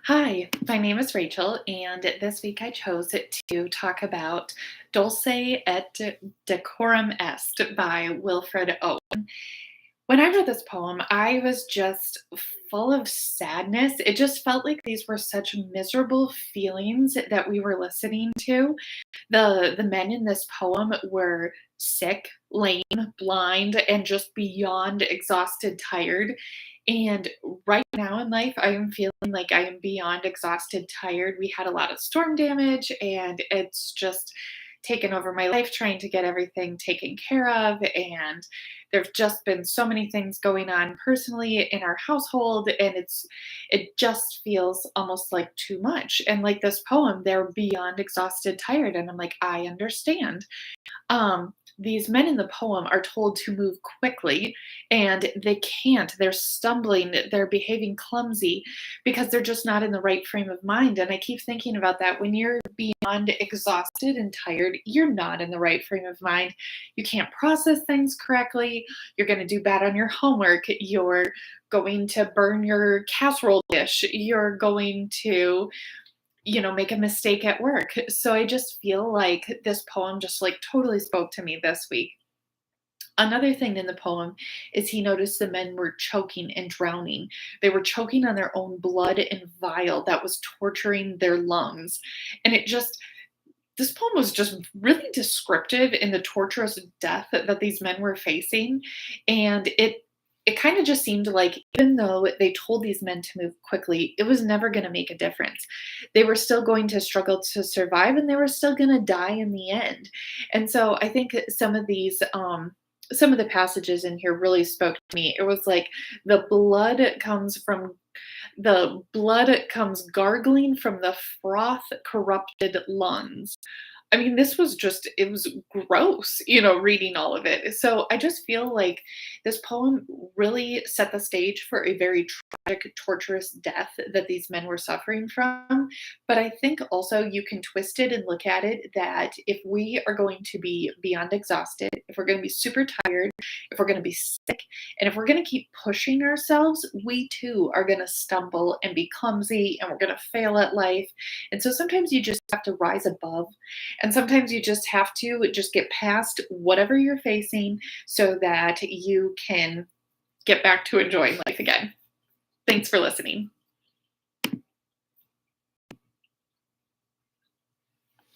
Hi, my name is Rachel, and this week I chose to talk about Dulce et Decorum Est by Wilfred Owen. When I read this poem, I was just full of sadness. It just felt like these were such miserable feelings that we were listening to. The men in this poem were sick, lame, blind, and just beyond exhausted, tired. And right now in life, I am feeling like I am beyond exhausted, tired. We had a lot of storm damage, and it's just taken over my life trying to get everything taken care of. And there've just been so many things going on personally in our household, and it just feels almost like too much. And like this poem, they're beyond exhausted, tired, and I'm like, I understand. These men in the poem are told to move quickly and they can't. They're stumbling, they're behaving clumsy because they're just not in the right frame of mind. And I keep thinking about that. When you're beyond exhausted and tired, you're not in the right frame of mind. You can't process things correctly. You're going to do bad on your homework. You're going to burn your casserole dish. You're going to make a mistake at work. So I just feel like this poem just like totally spoke to me this week. Another thing in the poem is he noticed the men were choking and drowning. They were choking on their own blood and bile that was torturing their lungs. And this poem was just really descriptive in the torturous death that these men were facing. And it kind of just seemed like even though they told these men to move quickly, it was never going to make a difference. They were still going to struggle to survive and they were still going to die in the end. And so I think that some of the passages in here really spoke to me. It was like the blood comes gargling from the froth corrupted lungs. I mean, it was gross, reading all of it. So I just feel like this poem really set the stage for a very tragic, torturous death that these men were suffering from. But I think also you can twist it and look at it that if we are going to be beyond exhausted, if we're going to be super tired, if we're going to be sick, and if we're going to keep pushing ourselves, we too are going to stumble and be clumsy and we're going to fail at life. And so sometimes you just have to rise above, and sometimes you just have to just get past whatever you're facing so that you can get back to enjoying life again. Thanks for listening.